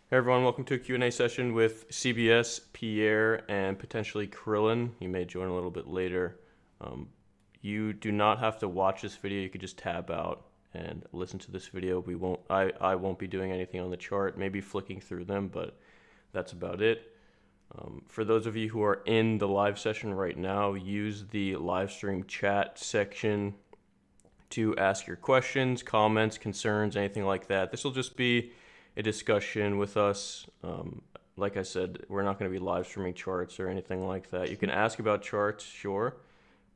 Hey everyone, welcome to a Q&A session with CBS, Pierre, and potentially Krillin. You may join a little bit later. Um, you do not have to watch this video. You could just tab out and listen to this video. I won't be doing anything on the chart, maybe flicking through them, but that's about it. For those of you who are in the live session right now, use the live stream chat section to ask your questions, comments, concerns, anything like that. This will just be a discussion with us. Like I said, we're not going to be live streaming charts or anything like that. You can ask about charts, sure,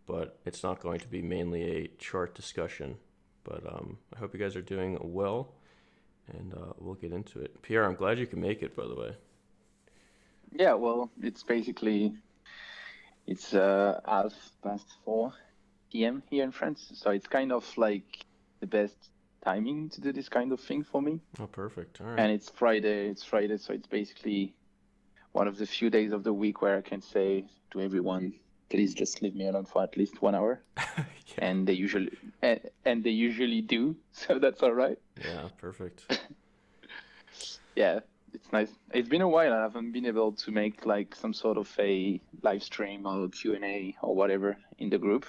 but it's not going to be mainly a chart discussion. But I hope you guys are doing well, and we'll get into it. Pierre, I'm glad you can make it, by the way. Yeah, well, it's 4:30 p.m. here in France, so it's kind of like the best timing to do this kind of thing for me. Oh, perfect. All right. And it's Friday, so it's basically one of the few days of the week where I can say to everyone, please just leave me alone for at least 1 hour. Yeah. And they usually do, so that's all right. Yeah, perfect. Yeah, it's nice. It's been a while. I haven't been able to make like some sort of a live stream or Q&A or whatever in the group,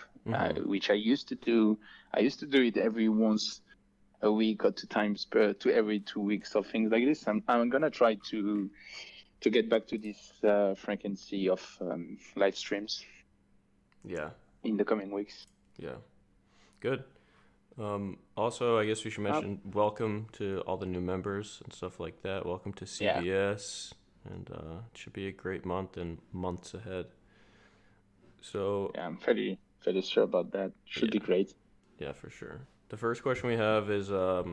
which I used to do. I used to do it every once a week or 2 times to every 2 weeks or things like this. I'm gonna try to get back to this frequency of live streams. Yeah. In the coming weeks. Yeah. Good. Also, I guess we should mention welcome to all the new members and stuff like that. Welcome to CBS, and it should be a great month and months ahead. So yeah, I'm fairly sure about that. Should be great. Yeah, for sure. The first question we have is for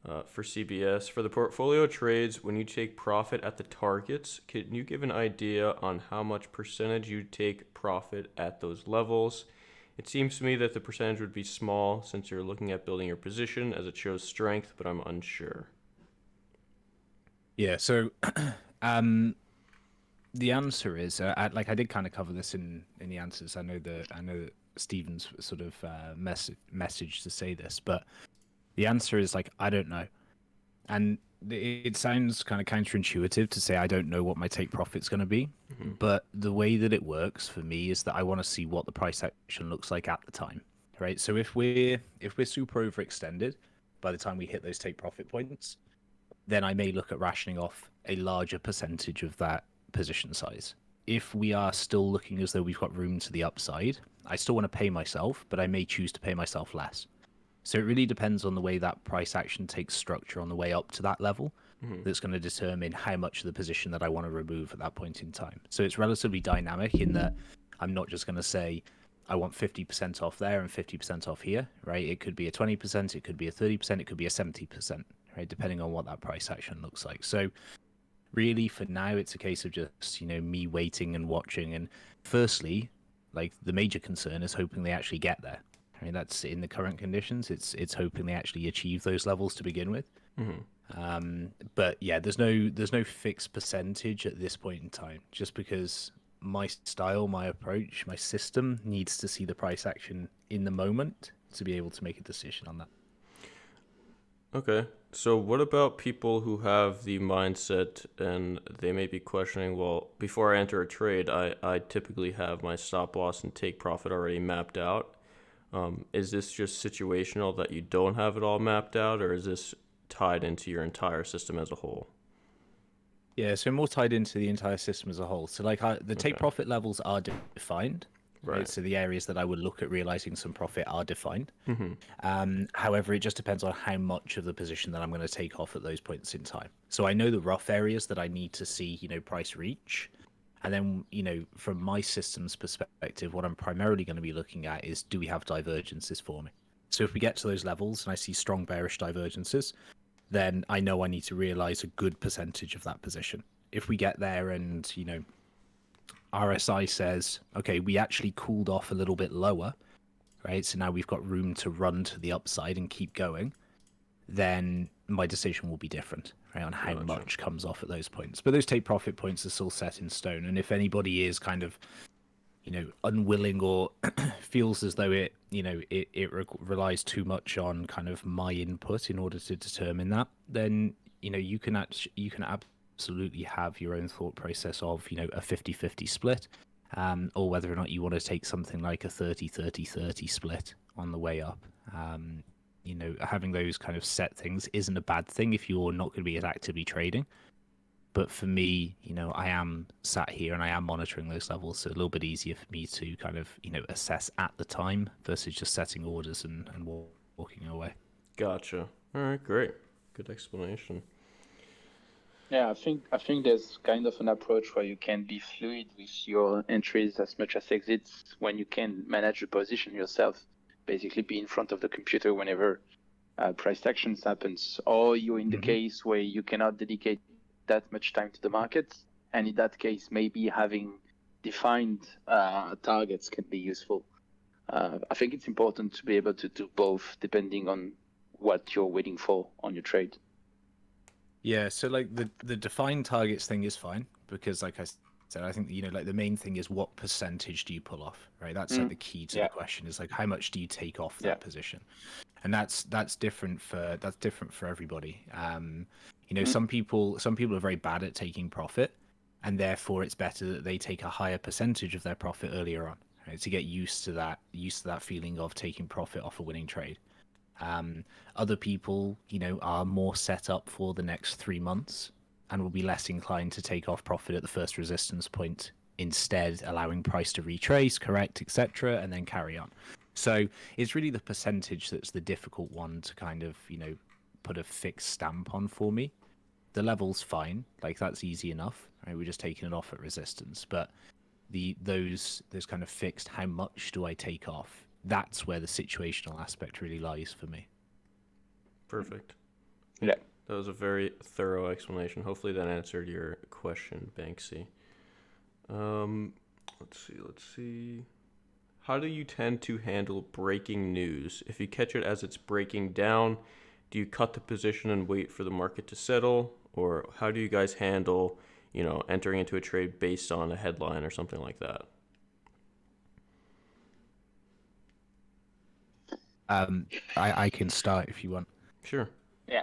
CBS. For the portfolio trades, when you take profit at the targets, can you give an idea on how much percentage you take profit at those levels? It seems to me that the percentage would be small since you're looking at building your position as it shows strength, but I'm unsure. Yeah, so the answer is I did kind of cover this in the answers. I know that Stephen's sort of message to say this, but the answer is I don't know. And it sounds kind of counterintuitive to say I don't know what my take profit's going to be, but the way that it works for me is that I want to see what the price action looks like at the time, right? So if we're super overextended by the time we hit those take profit points, then I may look at rationing off a larger percentage of that position size. If we are still looking as though we've got room to the upside, I still want to pay myself, but I may choose to pay myself less. So it really depends on the way that price action takes structure on the way up to that level. That's going to determine how much of the position that I want to remove at that point in time. So it's relatively dynamic in that I'm not just going to say I want 50% off there and 50% off here, right? It could be a 20%, it could be a 30%, it could be a 70%, right? Depending on what that price action looks like. So really for now, it's a case of just, me waiting and watching. And firstly, the major concern is hoping they actually get there. I mean, that's in the current conditions. It's hoping they actually achieve those levels to begin with. But yeah, there's no fixed percentage at this point in time, just because my style, my approach, my system needs to see the price action in the moment to be able to make a decision on that. Okay. So what about people who have the mindset and they may be questioning, well, before I enter a trade, I typically have my stop loss and take profit already mapped out. Is this just situational that you don't have it all mapped out, or is this tied into your entire system as a whole? Yeah, so more tied into the entire system as a whole. So the take profit levels are defined. Right. So the areas that I would look at realizing some profit are defined. However, it just depends on how much of the position that I'm going to take off at those points in time. So I know the rough areas that I need to see, price reach. And then, from my system's perspective, what I'm primarily going to be looking at is, do we have divergences for me? So if we get to those levels and I see strong bearish divergences, then I know I need to realize a good percentage of that position. If we get there and, RSI says, okay, we actually cooled off a little bit lower, right? So now we've got room to run to the upside and keep going, then my decision will be different, right, on how much comes off at those points. But those take profit points are still set in stone. And if anybody is kind of, unwilling or feels as though it relies too much on kind of my input in order to determine that, then you can absolutely have your own thought process of, a 50-50 split, or whether or not you want to take something like a 30-30-30 split on the way up. Having those kind of set things isn't a bad thing if you're not going to be as actively trading. But for me, I am sat here and I am monitoring those levels, so a little bit easier for me to kind of, assess at the time versus just setting orders and walking away. Gotcha. All right, great. Good explanation. Yeah, I think there's kind of an approach where you can be fluid with your entries as much as exits when you can manage the position yourself. Basically, be in front of the computer whenever price actions happens, or you're in the case where you cannot dedicate that much time to the market, and in that case, maybe having defined targets can be useful. I think it's important to be able to do both depending on what you're waiting for on your trade. Yeah, so like the defined targets thing is fine because, like I said, I think like the main thing is what percentage do you pull off, right? That's like the key to the question is like how much do you take off that position, and that's different for everybody. Some people are very bad at taking profit, and therefore it's better that they take a higher percentage of their profit earlier on, right? To get used to that feeling of taking profit off a winning trade. Other people, are more set up for the next 3 months and will be less inclined to take off profit at the first resistance point, instead allowing price to retrace, correct, etc., and then carry on. So it's really the percentage that's the difficult one to kind of, put a fixed stamp on for me. The level's fine, like that's easy enough, right? We're just taking it off at resistance, but those kind of fixed, how much do I take off? That's where the situational aspect really lies for me. Perfect. Yeah. That was a very thorough explanation. Hopefully that answered your question, Banksy. Let's see. How do you tend to handle breaking news? If you catch it as it's breaking down, do you cut the position and wait for the market to settle? Or how do you guys handle, entering into a trade based on a headline or something like that? I can start if you want. Sure. Yeah.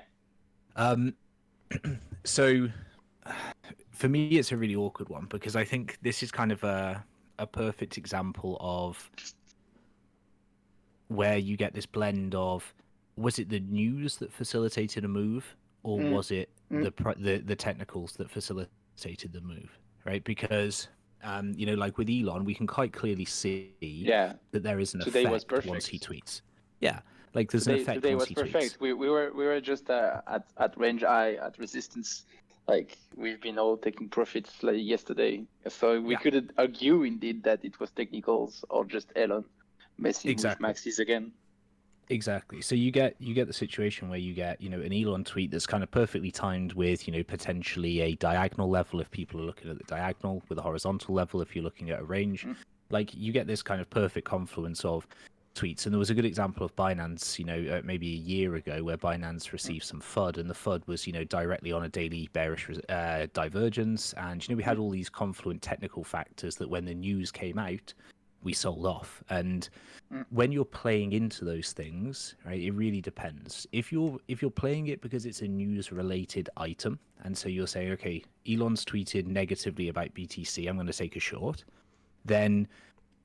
So for me, it's a really awkward one because I think this is kind of a perfect example of where you get this blend of, was it the news that facilitated a move, or was it the technicals that facilitated the move, right? Because like with Elon, we can quite clearly see that there is an effect once he tweets. Yeah, like there's an effect today once was he perfect. tweets. We were just at range high, at resistance. Like we've been all taking profits like yesterday, so we couldn't argue indeed that it was technicals or just Elon messing with maxis again. Exactly. So you get the situation where you get an Elon tweet that's kind of perfectly timed with potentially a diagonal level if people are looking at the diagonal, with a horizontal level if you're looking at a range. Like you get this kind of perfect confluence of tweets. And there was a good example of Binance, maybe a year ago, where Binance received some FUD, and the FUD was, directly on a daily bearish divergence. And, we had all these confluent technical factors that when the news came out, we sold off. And when you're playing into those things, right, it really depends. If you're playing it because it's a news related item, and so you're saying, okay, Elon's tweeted negatively about BTC, I'm going to take a short, then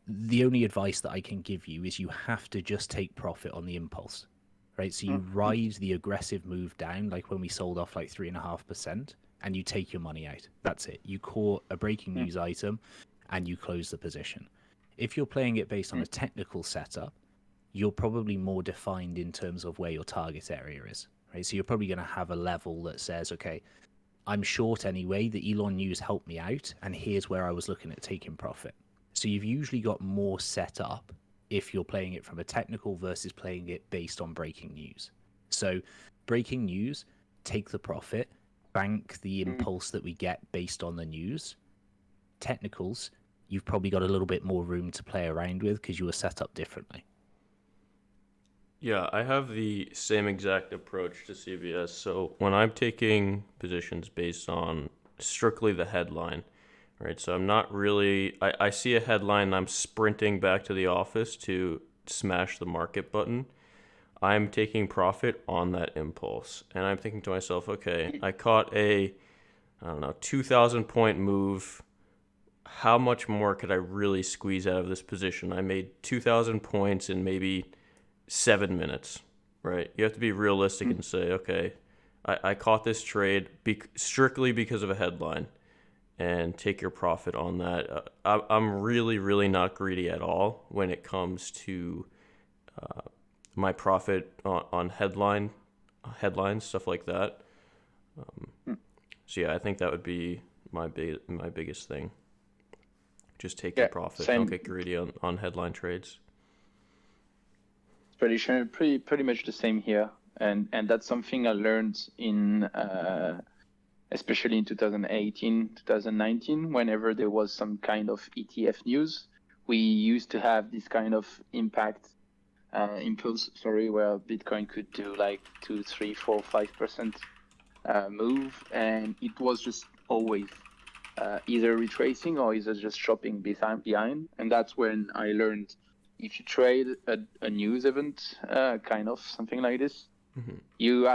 the only advice that I can give you is you have to just take profit on the impulse, right? So you ride the aggressive move down, like when we sold off like 3.5%, and you take your money out. That's it. You caught a breaking news item and you close the position. If you're playing it based on a technical setup, you're probably more defined in terms of where your target area is, right? So you're probably going to have a level that says, okay, I'm short anyway, the Elon news helped me out, and here's where I was looking at taking profit. So you've usually got more set up if you're playing it from a technical versus playing it based on breaking news. So breaking news, take the profit, bank the impulse that we get based on the news. Technicals, you've probably got a little bit more room to play around with because you were set up differently. Yeah, I have the same exact approach to CBS. So when I'm taking positions based on strictly the headline, right? So I'm not really, I see a headline and I'm sprinting back to the office to smash the market button. I'm taking profit on that impulse. And I'm thinking to myself, okay, I caught a, I don't know, 2,000 point move. How much more could I really squeeze out of this position? I made 2,000 points in maybe 7 minutes, right? You have to be realistic and say, okay, I caught this trade strictly because of a headline and take your profit on that. I'm really, really not greedy at all when it comes to my profit on headlines, stuff like that. So yeah, I think that would be my biggest thing. Just take your Yeah, profit. same. Don't get greedy on headline trades. Pretty much the same here, and that's something I learned in especially in 2018, 2019. Whenever there was some kind of ETF news, we used to have this kind of impulse, where Bitcoin could do like 2, 3, 4, 5% move, and it was just always either retracing or either just shopping behind. And that's when I learned, if you trade a news event, kind of something like this, you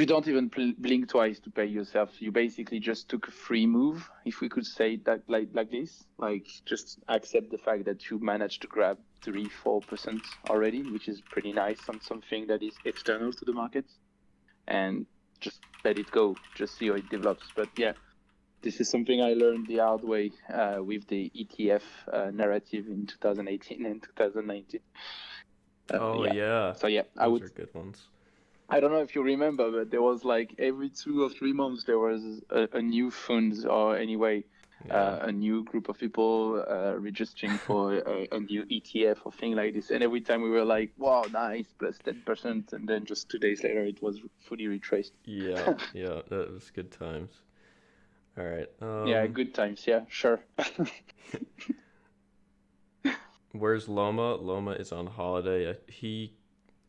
don't even blink twice to pay yourself. You basically just took a free move, if we could say that like this. Like, just accept the fact that you managed to grab 3-4% already, which is pretty nice on something that is external to the market, and just let it go, just see how it develops. But yeah, this is something I learned the hard way with the ETF narrative in 2018 and 2019. Yeah. So yeah, Those are good ones. I don't know if you remember, but there was like every 2 or 3 months there was a new fund, or anyway, a new group of people registering for a new ETF or thing like this. And every time we were like, wow, nice, plus 10%. And then just 2 days later, it was fully retraced. Yeah, that was good times. All right. Yeah, good times. Yeah, sure. Where's Loma? Loma is on holiday. He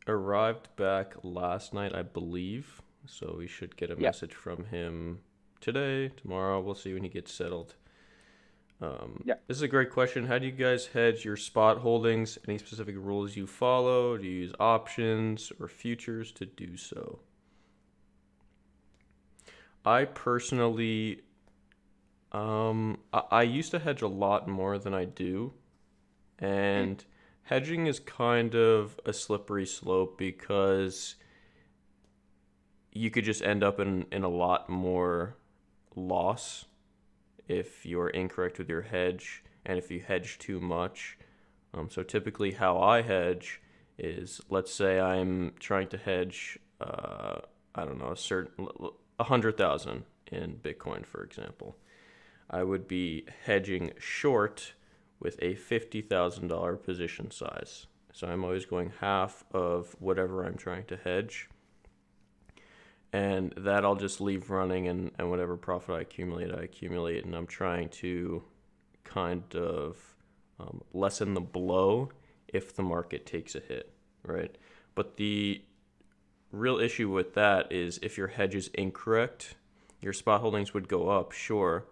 arrived back last night, I believe. So we should get a message from him today, tomorrow. We'll see when he gets settled. This is a great question. How do you guys hedge your spot holdings? Any specific rules you follow? Do you use options or futures to do so? I personally, I used to hedge a lot more than I do. And hedging is kind of a slippery slope because you could just end up in a lot more loss if you're incorrect with your hedge and if you hedge too much. So typically how I hedge is, let's say I'm trying to hedge, I don't know, 100,000 in Bitcoin, for example. I would be hedging short with a $50,000 position size. So I'm always going half of whatever I'm trying to hedge. And that I'll just leave running, and whatever profit I accumulate. And I'm trying to kind of lessen the blow if the market takes a hit, right? But the real issue with that is if your hedge is incorrect, your spot holdings would go up, sure,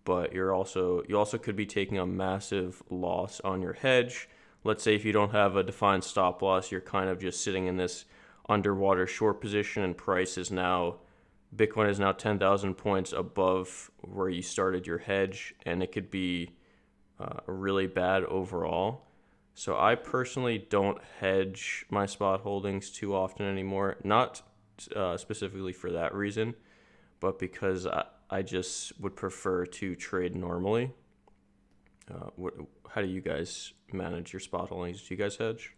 but you also could be taking a massive loss on your hedge. Let's say if you don't have a defined stop loss, you're kind of just sitting in this underwater short position, and Bitcoin is now 10,000 points above where you started your hedge, and it could be really bad overall. So I personally don't hedge my spot holdings too often anymore, not specifically for that reason, but because I just would prefer to trade normally. How do you guys manage your spot holdings? Do you guys hedge?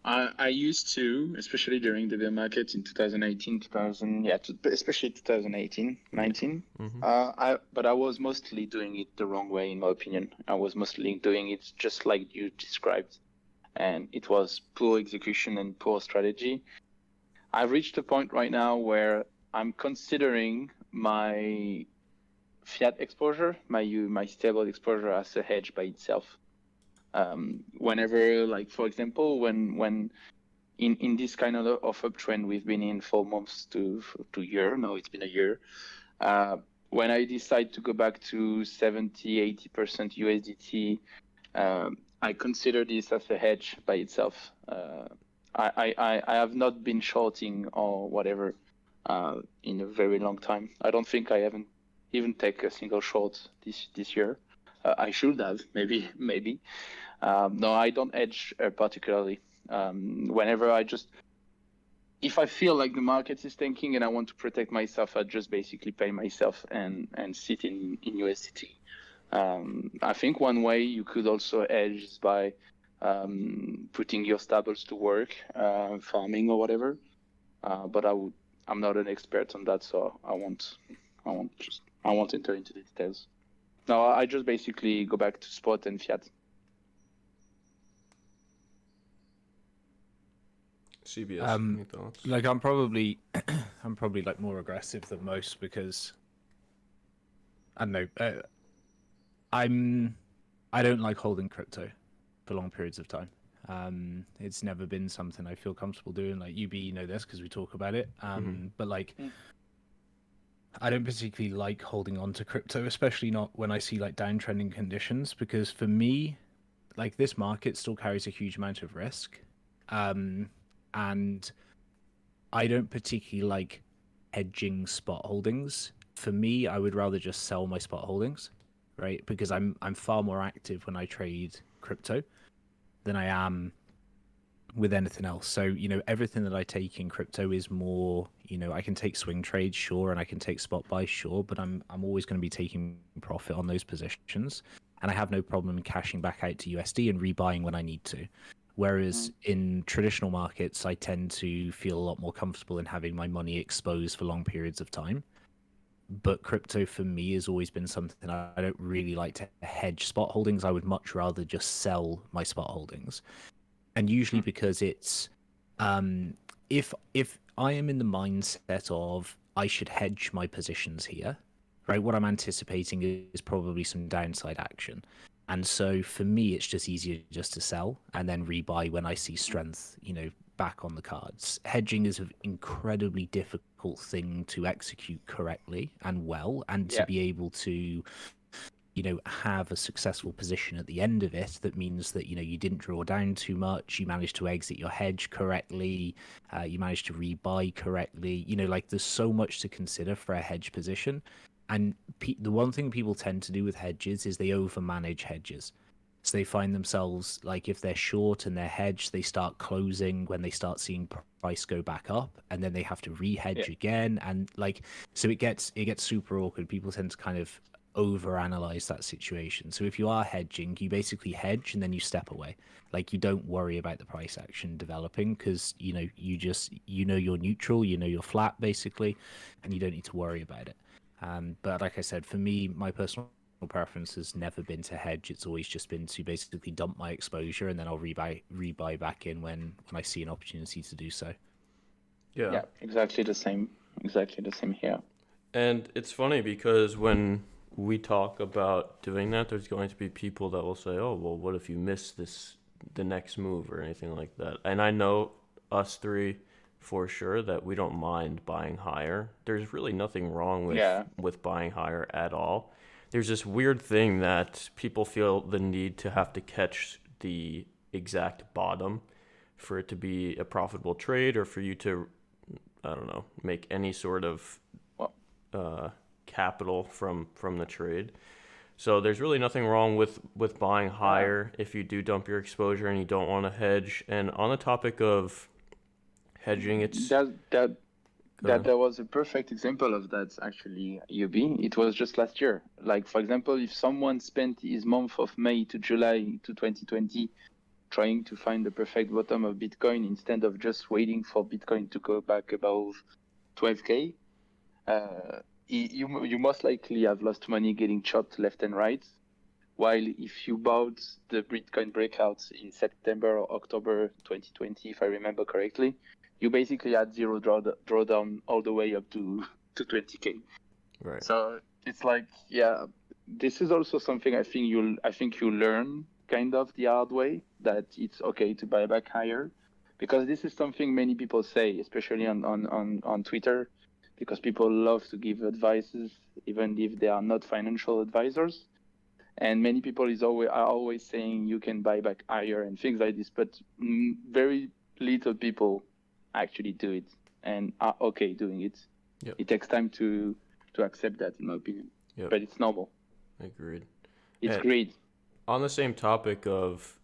I used to, especially during the bear market in 2018, especially 2018, 19. But I was mostly doing it the wrong way, in my opinion. I was mostly doing it just like you described, and it was poor execution and poor strategy. I've reached a point right now where I'm considering my fiat exposure, my stable exposure, as a hedge by itself. Whenever, like, for example, when in this kind of uptrend we've been in 4 months to year, now it's been a year, when I decide to go back to 70-80% USDT, I consider this as a hedge by itself. I have not been shorting or whatever in a very long time. I don't think I haven't even take a single short this year. I should have, maybe. No, I don't hedge particularly. Whenever if I feel like the market is tanking and I want to protect myself, I just basically pay myself and sit in USDT. I think one way you could also hedge is by putting your stables to work, farming or whatever. But I'm not an expert on that, so I won't enter into the details. No, I just basically go back to spot and fiat. CBS, any thoughts? Like I'm probably like more aggressive than most because I don't know. I don't like holding crypto for long periods of time. It's never been something I feel comfortable doing. Like you know this because we talk about it. But like, I don't particularly like holding on to crypto, especially not when I see like downtrending conditions. Because for me, like this market still carries a huge amount of risk, and I don't particularly like hedging spot holdings. For me, I would rather just sell my spot holdings, right? Because I'm far more active when I trade crypto than I am with anything else. So, you know, everything that I take in crypto is more, you know, I can take swing trades, sure, and I can take spot buys, sure, but I'm always going to be taking profit on those positions. And I have no problem cashing back out to USD and rebuying when I need to. Whereas in traditional markets, I tend to feel a lot more comfortable in having my money exposed for long periods of time. But crypto for me has always been something I don't really like to hedge spot holdings. I would much rather just sell my spot holdings. And usually because it's if I am in the mindset of I should hedge my positions here, right? What I'm anticipating is probably some downside action. And so for me, it's just easier just to sell and then rebuy when I see strength, you know, back on the cards. Hedging is an incredibly difficult thing to execute correctly and well, and to be able to, you know, have a successful position at the end of it. That means that, you know, you didn't draw down too much, you managed to exit your hedge correctly, you managed to rebuy correctly. You know, like there's so much to consider for a hedge position. And the one thing people tend to do with hedges is they overmanage hedges. So they find themselves like if they're short and they're hedged, they start closing when they start seeing price go back up, and then they have to re-hedge again, and like so it gets super awkward. People tend to kind of overanalyze that situation. So if you are hedging, you basically hedge and then you step away. Like you don't worry about the price action developing because you know you're neutral, you know you're flat basically, and you don't need to worry about it. But like I said, for me, my personal preference has never been to hedge. It's always just been to basically dump my exposure and then I'll rebuy back in when I see an opportunity to do so. Yeah, exactly the same here. And it's funny because when we talk about doing that, there's going to be people that will say, "Oh, well, what if you miss the next move or anything like that?" And I know us three for sure that we don't mind buying higher. There's really nothing wrong with buying higher at all. There's this weird thing that people feel the need to have to catch the exact bottom for it to be a profitable trade, or for you to, I don't know, make any sort of capital from the trade. So there's really nothing wrong with buying higher if you do dump your exposure and you don't want to hedge. And on the topic of hedging, it's there was a perfect example of that actually, UB. It was just last year. Like for example, if someone spent his month of May to July to 2020 trying to find the perfect bottom of Bitcoin instead of just waiting for Bitcoin to go back above 12K, you most likely have lost money getting chopped left and right. While if you bought the Bitcoin breakouts in September or October 2020, if I remember correctly, you basically had zero drawdown all the way up to 20K. Right. So it's like, this is also something I think you learn kind of the hard way, that it's okay to buy back higher, because this is something many people say, especially on Twitter, because people love to give advices even if they are not financial advisors. and many people are always saying you can buy back higher and things like this, but very little people actually do it and are okay doing it. Yep. It takes time to accept that, in my opinion. Yep. But it's normal. Agreed. It's And greed. on the same topic of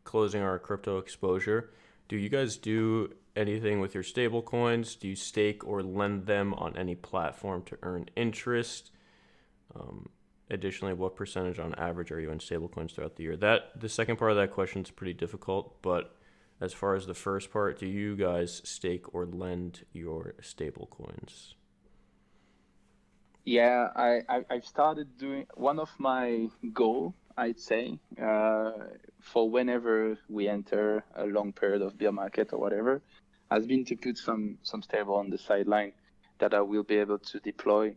closing our crypto exposure, do you guys do anything with your stable coins? Do you stake or lend them on any platform to earn interest? Additionally, what percentage on average are you in stable coins throughout the year? The second part of that question is pretty difficult, but as far as the first part, do you guys stake or lend your stable coins? Yeah, I've started doing one of my goal, I'd say, for whenever we enter a long period of bear market or whatever, has been to put some stable on the sideline that I will be able to deploy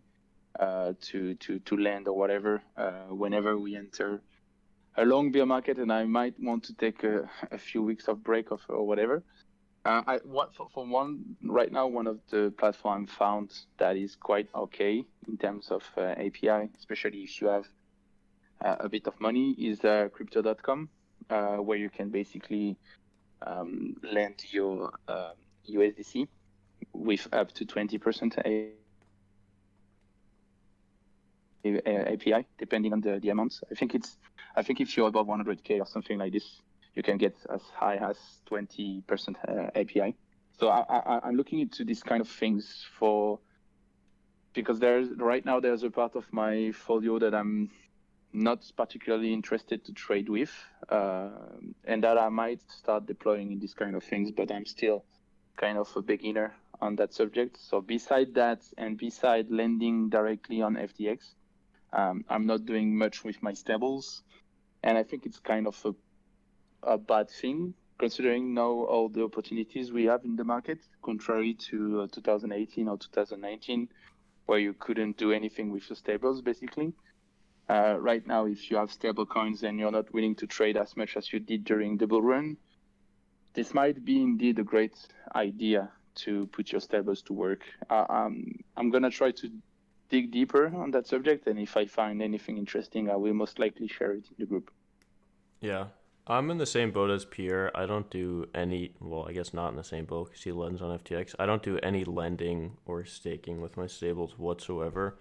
to lend or whatever whenever we enter a long bear market, and I might want to take a few weeks of break or whatever. For one right now, one of the platform found that is quite okay in terms of API, especially if you have a bit of money, is crypto.com, where you can basically lend your USDC with up to 20% API, depending on the amounts. I think if you're above 100K or something like this, you can get as high as 20% API. So I'm looking into these kind of things because right now there's a part of my folio that I'm not particularly interested to trade with, and that I might start deploying in these kind of things, but I'm still kind of a beginner on that subject. So beside that, and beside lending directly on FTX, I'm not doing much with my stables, and I think it's kind of a bad thing considering now all the opportunities we have in the market, contrary to 2018 or 2019, where you couldn't do anything with your stables, basically. Right now, if you have stable coins and you're not willing to trade as much as you did during the bull run, this might be indeed a great idea to put your stables to work. I'm going to try to dig deeper on that subject, and if I find anything interesting, I will most likely share it in the group. Yeah, I'm in the same boat as Pierre. I don't do any, well, I guess not in the same boat because he lends on FTX. I don't do any lending or staking with my stables whatsoever.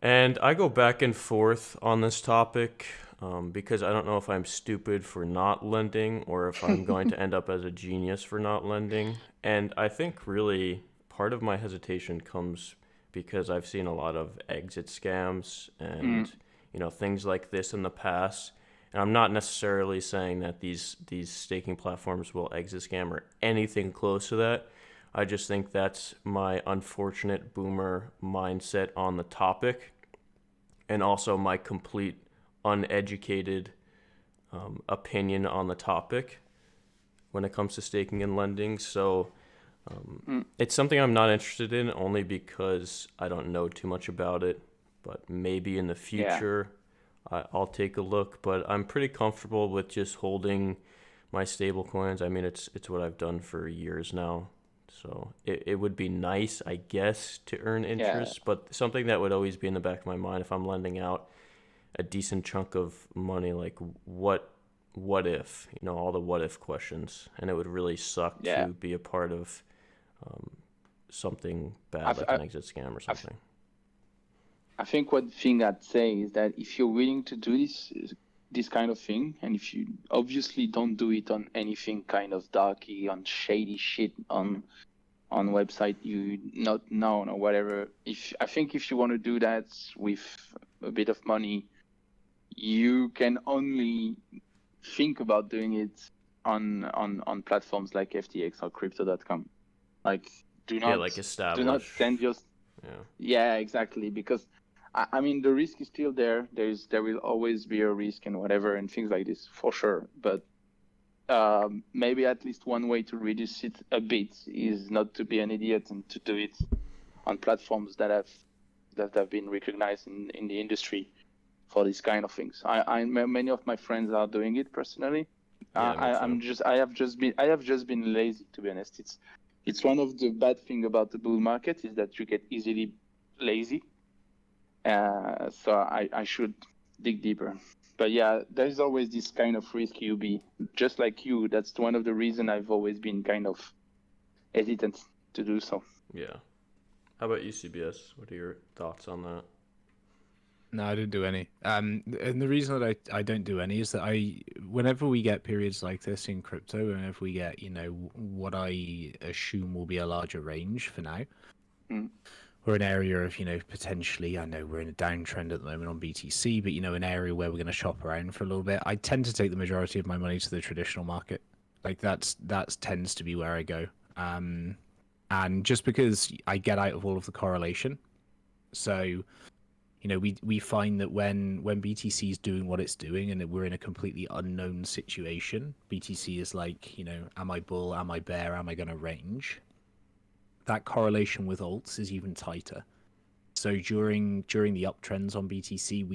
And I go back and forth on this topic because I don't know if I'm stupid for not lending or if I'm going to end up as a genius for not lending. And I think really part of my hesitation comes because I've seen a lot of exit scams and things like this in the past. And I'm not necessarily saying that these staking platforms will exit scam or anything close to that. I just think that's my unfortunate boomer mindset on the topic, and also my complete uneducated opinion on the topic when it comes to staking and lending. So it's something I'm not interested in only because I don't know too much about it. But maybe in the future, I'll take a look. But I'm pretty comfortable with just holding my stable coins. I mean, it's what I've done for years now. So it would be nice, I guess, to earn interest, but something that would always be in the back of my mind if I'm lending out a decent chunk of money, like what if, all the what if questions, and it would really suck to be a part of something bad like an exit scam or something. I think one thing I'd say is that if you're willing to do this kind of thing, and if you obviously don't do it on anything kind of darky, on shady shit, on website you not known or whatever, I think if you want to do that with a bit of money, you can only think about doing it on platforms like FTX or crypto.com. Like do not send your exactly, because I mean the risk is still there. There will always be a risk and whatever and things like this for sure, but maybe at least one way to reduce it a bit is not to be an idiot and to do it on platforms that have been recognized in the industry for these kind of things. Many of my friends are doing it personally. I have just been lazy, to be honest. It's one of the bad thing about the bull market is that you get easily lazy. So I should dig deeper. But yeah, there's always this kind of risk you be just like you. That's one of the reason I've always been kind of hesitant to do so. Yeah. How about you, CBS? What are your thoughts on that? No, I didn't do any. And the reason that I don't do any is that whenever we get periods like this in crypto, whenever we get, what I assume will be a larger range for now, or an area of, potentially, I know we're in a downtrend at the moment on BTC, but, an area where we're going to shop around for a little bit, I tend to take the majority of my money to the traditional market. Like that tends to be where I go. And just because I get out of all of the correlation, so we find that when BTC is doing what it's doing and we're in a completely unknown situation, BTC is like, am I bull, am I bear, am I going to range? That correlation with alts is even tighter. So during the uptrends on BTC,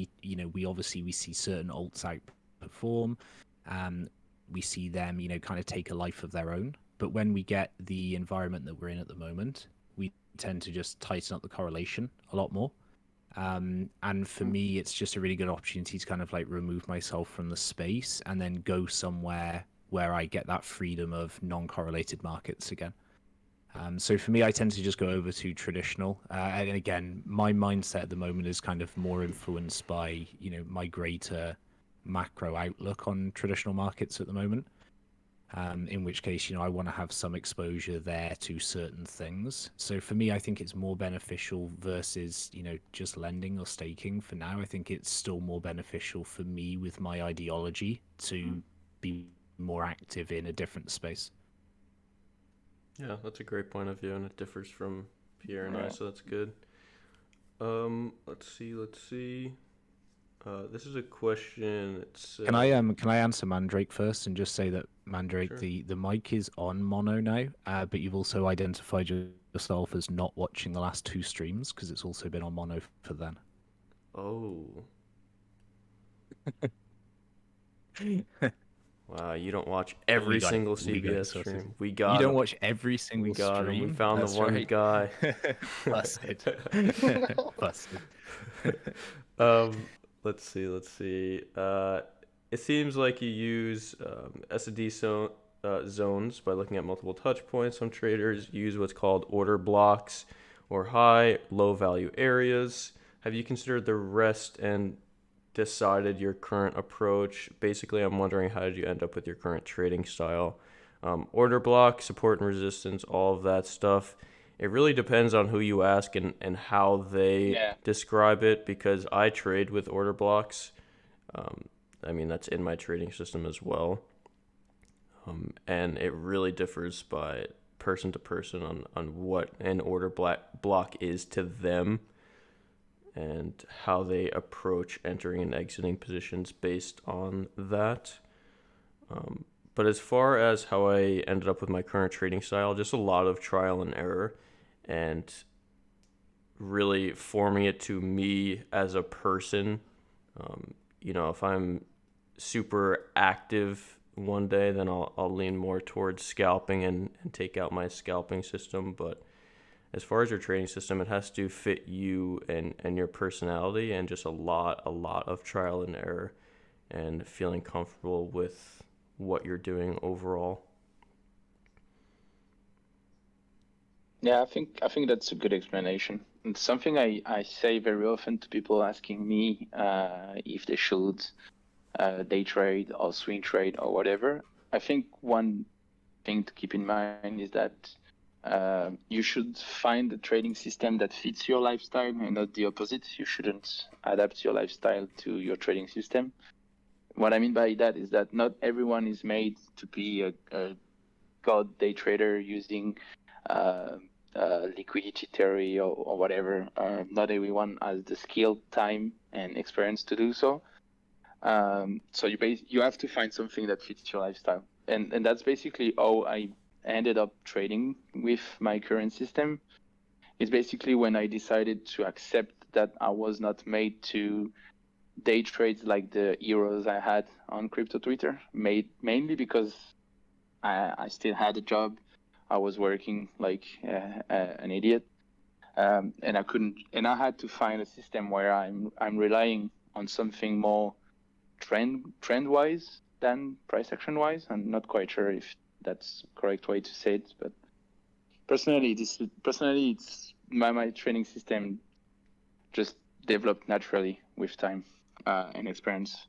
we obviously see certain alts outperform, we see them kind of take a life of their own. But when we get the environment that we're in at the moment, we tend to just tighten up the correlation a lot more. And for me, it's just a really good opportunity to kind of like remove myself from the space and then go somewhere where I get that freedom of non-correlated markets again. So for me, I tend to just go over to traditional. And again, my mindset at the moment is kind of more influenced by, my greater macro outlook on traditional markets at the moment. In which case, I want to have some exposure there to certain things. So for me, I think it's more beneficial versus, just lending or staking. For now, I think it's still more beneficial for me with my ideology to be more active in a different space. Yeah, that's a great point of view, and it differs from Pierre and I, Right. so that's good. Let's see. This is a question. It's Can I answer Mandrake first and just say that Mandrake, sure. the mic is on mono now, but you've also identified yourself as not watching the last two streams because it's also been on mono for then. Oh. Wow, you don't watch But we every got it. single We got it CBS sorted. stream. We You got don't him. watch every We single got him. We stream. found That's the one right. guy. Busted. Busted. Let's see. It seems like you use S&D zones by looking at multiple touch points. Some traders use what's called order blocks or high, low value areas. Have you considered the rest and decided your current approach? Basically, I'm wondering, how did you end up with your current trading style? Order block, support and resistance, all of that stuff. It really depends on who you ask and how they Yeah. describe it, because I trade with order blocks. I mean, that's in my trading system as well. And it really differs by person to person on what an order block is to them and how they approach entering and exiting positions based on that. But as far as how I ended up with my current trading style, just a lot of trial and error and really forming it to me as a person. If I'm super active one day, then I'll lean more towards scalping and take out my scalping system. But as far as your trading system, it has to fit you and your personality, and just a lot of trial and error and feeling comfortable with what you're doing overall. Yeah, I think that's a good explanation. It's something I say very often to people asking me if they should day trade or swing trade or whatever. I think one thing to keep in mind is that you should find a trading system that fits your lifestyle and not the opposite. You shouldn't adapt your lifestyle to your trading system. What I mean by that is that not everyone is made to be a god day trader using liquidity theory or whatever. Not everyone has the skill, time, and experience to do so. So you have to find something that fits your lifestyle, and that's basically how I ended up trading with my current system. It's basically when I decided to accept that I was not made to day trades like the heroes I had on crypto Twitter, mainly because I still had a job. I was working like an idiot, and I couldn't. And I had to find a system where I'm relying on something more trend wise than price action wise. I'm not quite sure if that's the correct way to say it, but personally it's my training system just developed naturally with time and experience.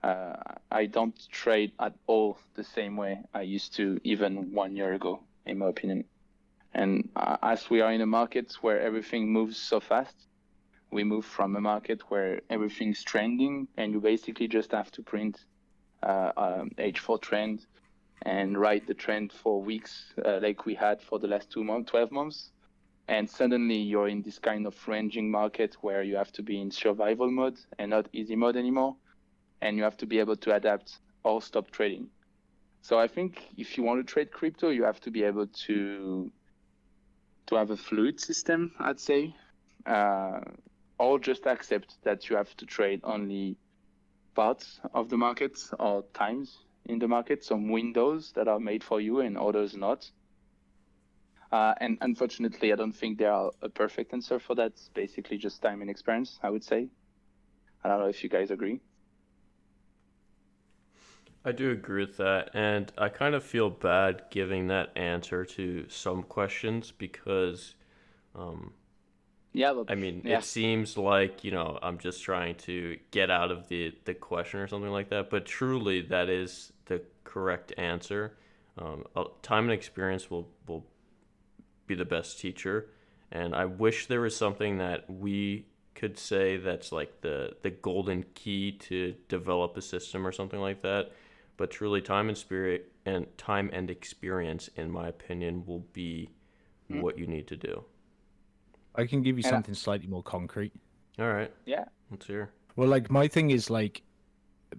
I don't trade at all the same way I used to even 1 year ago, in my opinion. And as we are in a market where everything moves so fast, we move from a market where everything's trending and you basically just have to print H4 trend and write the trend for weeks like we had for the last 12 months. And suddenly you're in this kind of ranging market where you have to be in survival mode and not easy mode anymore. And you have to be able to adapt or stop trading. So I think if you want to trade crypto, you have to be able to have a fluid system, I'd say, or just accept that you have to trade only parts of the market or times in the market, some windows that are made for you and others not. And unfortunately, I don't think there are a perfect answer for that. It's basically just time and experience, I would say. I don't know if you guys agree. I do agree with that, and I kind of feel bad giving that answer to some questions because, Yeah, I mean, yeah. it seems like, I'm just trying to get out of the question or something like that, but truly that is the correct answer. Time and experience will be the best teacher, and I wish there was something that we could say that's like the golden key to develop a system or something like that. But truly, time and experience, in my opinion, will be what you need to do. I can give you something slightly more concrete. All right. Yeah. Let's hear. Well, like my thing is like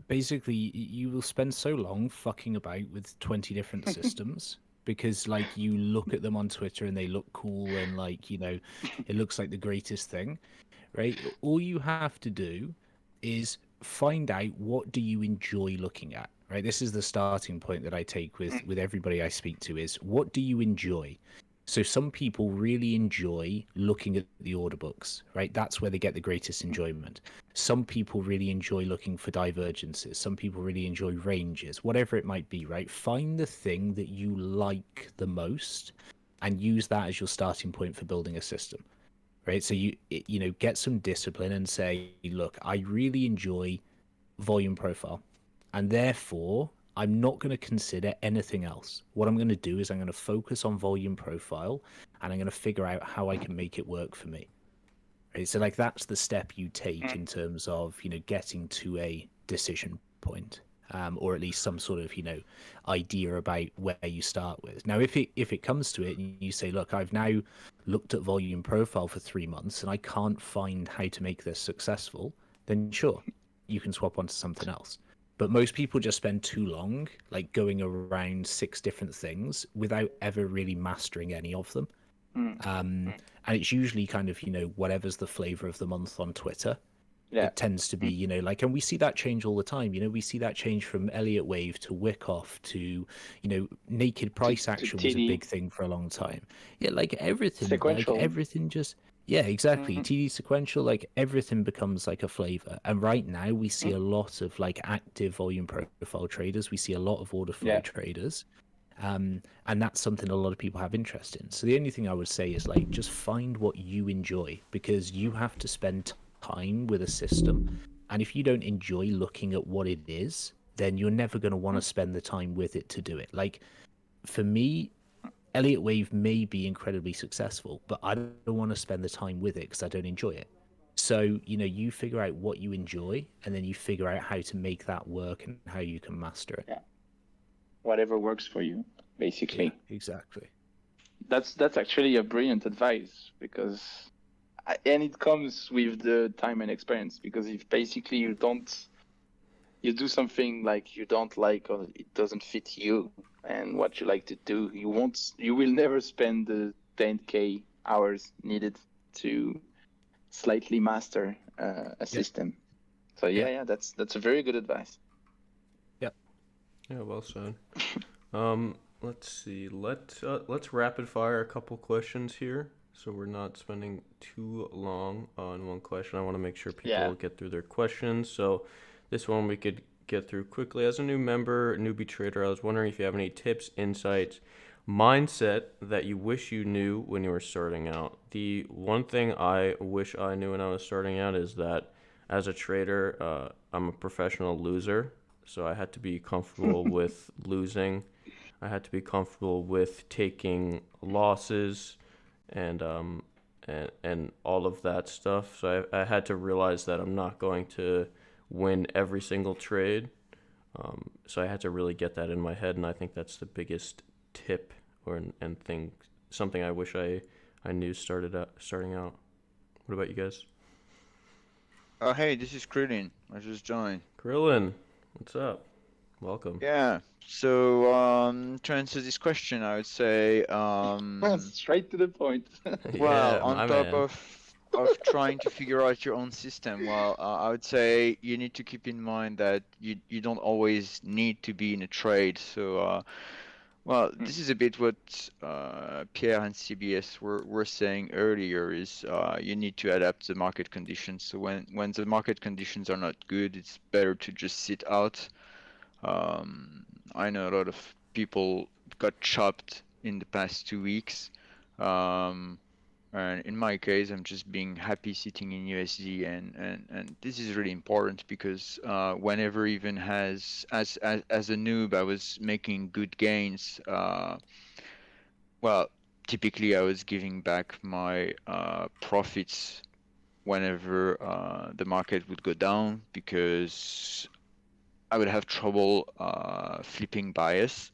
basically you will spend so long fucking about with 20 different systems because like you look at them on Twitter and they look cool and like, it looks like the greatest thing, right? All you have to do is find out what do you enjoy looking at, right? This is the starting point that I take with everybody I speak to is what do you enjoy? So some people really enjoy looking at the order books, right? That's where they get the greatest enjoyment. Some people really enjoy looking for divergences. Some people really enjoy ranges, whatever it might be, right? Find the thing that you like the most and use that as your starting point for building a system, right? So you get some discipline and say, look, I really enjoy volume profile, and therefore I'm not going to consider anything else. What I'm going to do is I'm going to focus on volume profile and I'm going to figure out how I can make it work for me. Right? So like that's the step you take in terms of, getting to a decision point. Or at least some sort of, idea about where you start with. Now, if it comes to it and you say, look, I've now looked at volume profile for 3 months and I can't find how to make this successful, then sure, you can swap onto something else. But most people just spend too long like going around 6 different things without ever really mastering any of them. And it's usually kind of, whatever's the flavor of the month on Twitter. Yeah. It tends to be, and we see that change all the time. We see that change from Elliott Wave to Wyckoff to, naked price action was a TD. big thing for a long time. Yeah, like everything, Sequential. like everything just, yeah, exactly. TD sequential, like everything becomes like a flavor. And right now we see a lot of like active volume profile traders. We see a lot of order flow traders. And that's something a lot of people have interest in. So the only thing I would say is like just find what you enjoy because you have to spend time with a system, and if you don't enjoy looking at what it is, then you're never going to want to spend the time with it to do it. Like for me, Elliott Wave may be incredibly successful, but I don't want to spend the time with it because I don't enjoy it. So you figure out what you enjoy and then you figure out how to make that work and how you can master it. Yeah. Whatever works for you, basically. Yeah, exactly. That's actually a brilliant advice because and it comes with the time and experience, because if basically you do something like you don't like or it doesn't fit you and what you like to do, you will never spend the 10k hours needed to slightly master a system. So yeah, that's a very good advice. Yep. Yeah, well said. Let's see. Let's rapid fire a couple questions here. so we're not spending too long on one question. I want to make sure people Yeah. get through their questions. So this one we could get through quickly. As a new member, newbie trader, I was wondering if you have any tips, insights, mindset that you wish you knew when you were starting out. The one thing I wish I knew when I was starting out is that as a trader, I'm a professional loser. So I had to be comfortable with losing. I had to be comfortable with taking losses and all of that stuff. So I had to realize that I'm not going to win every single trade. So I had to really get that in my head, and I think that's the biggest tip and thing, something I wish I knew starting out. What about you guys? Oh, hey, this is Krillin. I just joined. Krillin, what's up? Welcome. Yeah. So, to answer this question, I would say, Straight to the point. well, Yeah, on my top man. of trying to figure out your own system, well, I would say you need to keep in mind that you don't always need to be in a trade. So, well, this is a bit what Pierre and CBS were saying earlier is you need to adapt to the market conditions. So when the market conditions are not good, it's better to just sit out. I know a lot of people got chopped in the past 2 weeks. And in my case, I'm just being happy sitting in USD, and this is really important because whenever even as a noob, I was making good gains. Well, typically I was giving back my profits whenever the market would go down because I would have trouble flipping bias.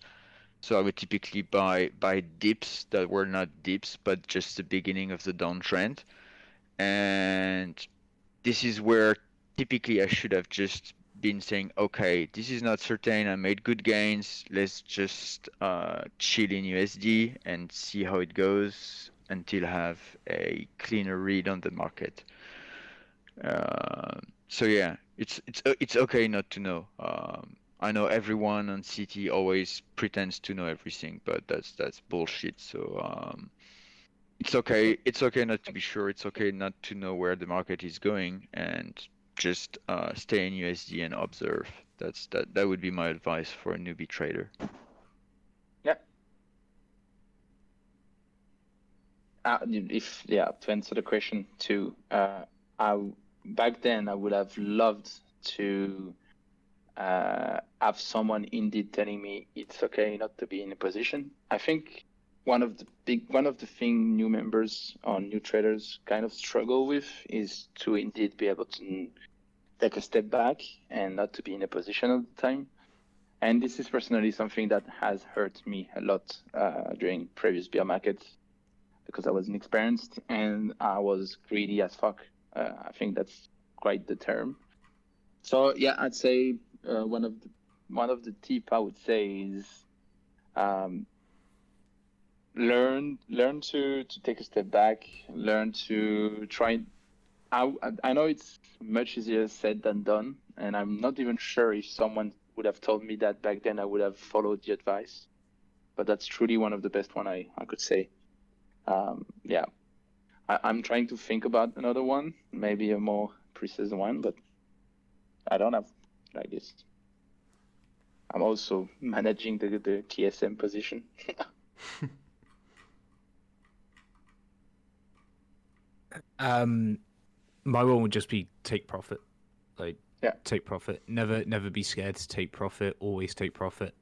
So I would typically buy dips that were not dips, but just the beginning of the downtrend. And this is where typically I should have just been saying, okay, this is not certain. I made good gains. Let's just chill in USD and see how it goes until I have a cleaner read on the market. So yeah, it's okay not to know. I know everyone on CT always pretends to know everything, but that's bullshit. So it's okay. It's okay not to be sure. It's okay not to know where the market is going, and just stay in USD and observe. That would be my advice for a newbie trader. Yeah. To answer the question too, back then I would have loved to have someone indeed telling me it's okay not to be in a position. I think one of the thing new members or new traders kind of struggle with is to indeed be able to take a step back and not to be in a position all the time. And this is personally something that has hurt me a lot during previous bear markets because I was inexperienced and I was greedy as fuck. I think that's quite the term. So yeah, I'd say one of the tip I would say is learn to take a step back, learn to try. I know it's much easier said than done, and I'm not even sure if someone would have told me that back then I would have followed the advice. But that's truly one of the best one I could say. Yeah, I'm trying to think about another one, maybe a more precise one, but I don't have like this. I'm also managing the TSM position. My one would just be take profit. Like, Yeah. take profit. Never be scared to take profit. Always take profit.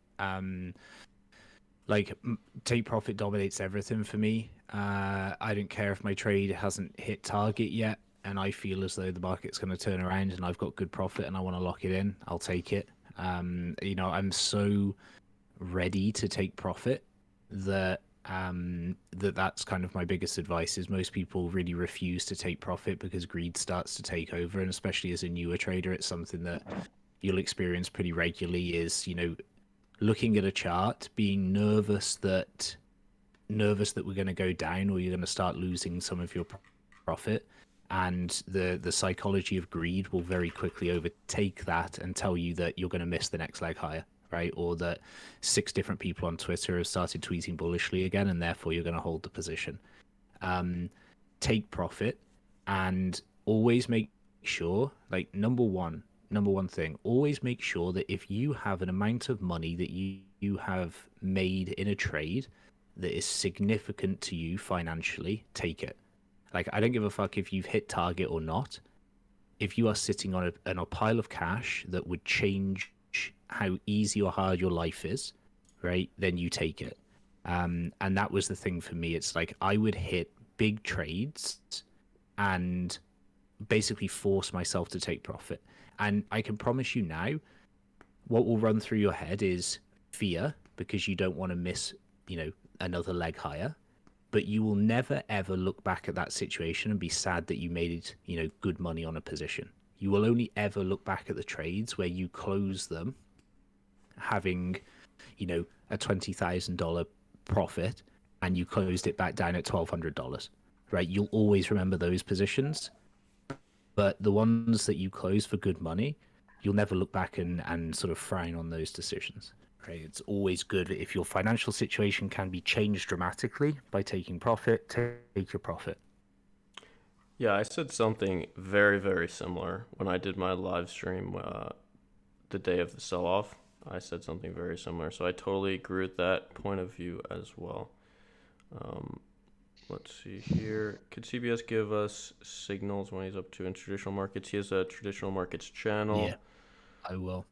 Take profit dominates everything for me. I don't care if my trade hasn't hit target yet, and I feel as though the market's going to turn around and I've got good profit and I want to lock it in. I'll take it. I'm so ready to take profit that that's kind of my biggest advice is most people really refuse to take profit because greed starts to take over, and especially as a newer trader, it's something that you'll experience pretty regularly is, looking at a chart, being nervous that we're going to go down or you're going to start losing some of your profit, and the psychology of greed will very quickly overtake that and tell you that you're going to miss the next leg higher, right? Or that 6 different people on Twitter have started tweeting bullishly again and therefore you're going to hold the position. Take profit, and always make sure, like, number one thing, always make sure that if you have an amount of money that you have made in a trade that is significant to you financially, take it. Like, I don't give a fuck if you've hit target or not. If you are sitting on a pile of cash that would change how easy or hard your life is, right, then you take it. And that was the thing for me. It's like I would hit big trades and basically force myself to take profit. And I can promise you now, what will run through your head is fear, because you don't want to miss, another leg higher. But you will never ever look back at that situation and be sad that you made, good money on a position. You will only ever look back at the trades where you close them having, a $20,000 profit, and you closed it back down at $1,200, right? You'll always remember those positions. But the ones that you close for good money, you'll never look back and sort of frown on those decisions. Right? It's always good if your financial situation can be changed dramatically by taking profit, take your profit. Yeah, I said something very, very similar when I did my live stream the day of the sell-off. I said something very similar, so I totally agree with that point of view as well. Let's see here. Could CBS give us signals when he's up to in traditional markets? He has a traditional markets channel. Yeah, I will.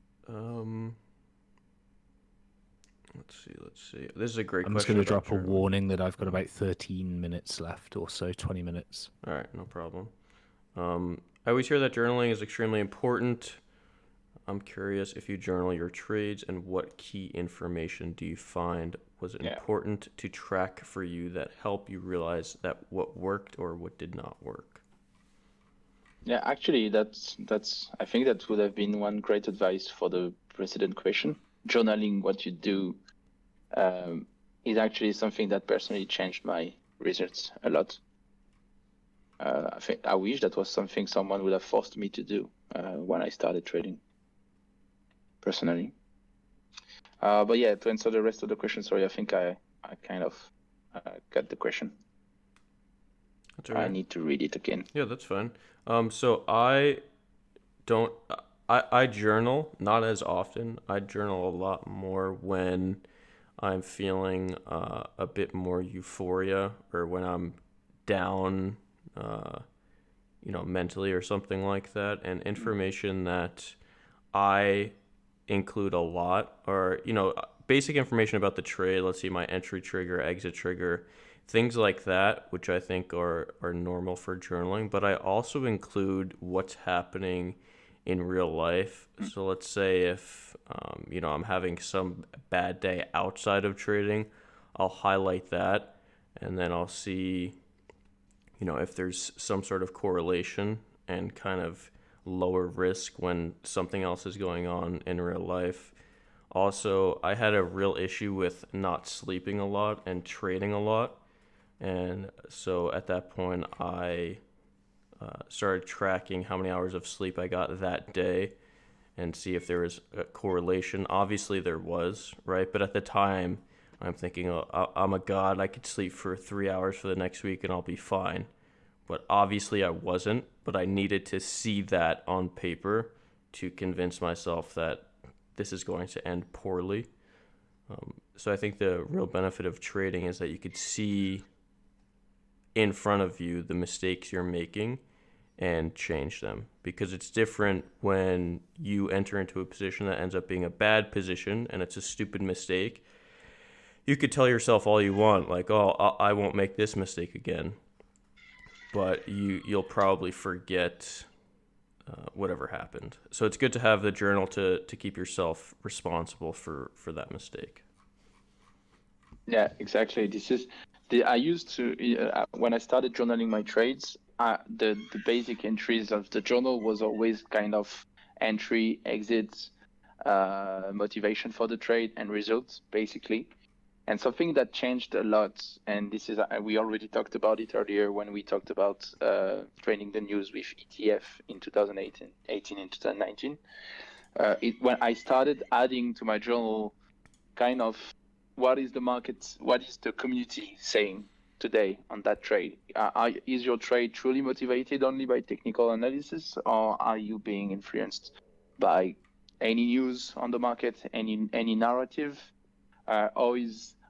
Let's see. This is a great I'm question. just going to drop a journaling. warning that I've got about 13 minutes left or so, 20 minutes. All right, no problem. I always hear that journaling is extremely important. I'm curious if you journal your trades, and what key information do you find was important to track for you that help you realize that what worked or what did not work? Yeah, actually, that's I think that would have been one great advice for the precedent question. Journaling what you do is actually something that personally changed my results a lot. I wish that was something someone would have forced me to do when I started trading, personally. But yeah, to answer the rest of the question, sorry, I think I kind of got the question. That's all right. I need to read it again. Yeah, that's fine. So I journal, not as often. I journal a lot more when I'm feeling a bit more euphoria, or when I'm down, mentally or something like that. And information that I include a lot, or, basic information about the trade. Let's see, my entry trigger, exit trigger, things like that, which I think are normal for journaling. But I also include what's happening in real life. So let's say if, I'm having some bad day outside of trading, I'll highlight that, and then I'll see, if there's some sort of correlation and kind of lower risk when something else is going on in real life. Also, I had a real issue with not sleeping a lot and trading a lot. And so at that point, I started tracking how many hours of sleep I got that day and see if there was a correlation. Obviously, there was, right? But at the time, I'm thinking, I'm a god. I could sleep for 3 hours for the next week and I'll be fine. But obviously, I wasn't. But I needed to see that on paper to convince myself that this is going to end poorly. So I think the real benefit of trading is that you could see in front of you the mistakes you're making and change them, because it's different when you enter into a position that ends up being a bad position and it's a stupid mistake. You could tell yourself all you want, like, oh, I won't make this mistake again, but you'll probably forget whatever happened. So it's good to have the journal to keep yourself responsible for that mistake. Yeah, exactly. I used to, when I started journaling my trades, the basic entries of the journal was always kind of entry, exit, motivation for the trade, and results, basically. And something that changed a lot, and this is, we already talked about it earlier when we talked about trading the news with ETF in 2018 and 2019. When I started adding to my journal kind of what is the market, what is the community saying today on that trade? Is your trade truly motivated only by technical analysis, or are you being influenced by any news on the market, any narrative, or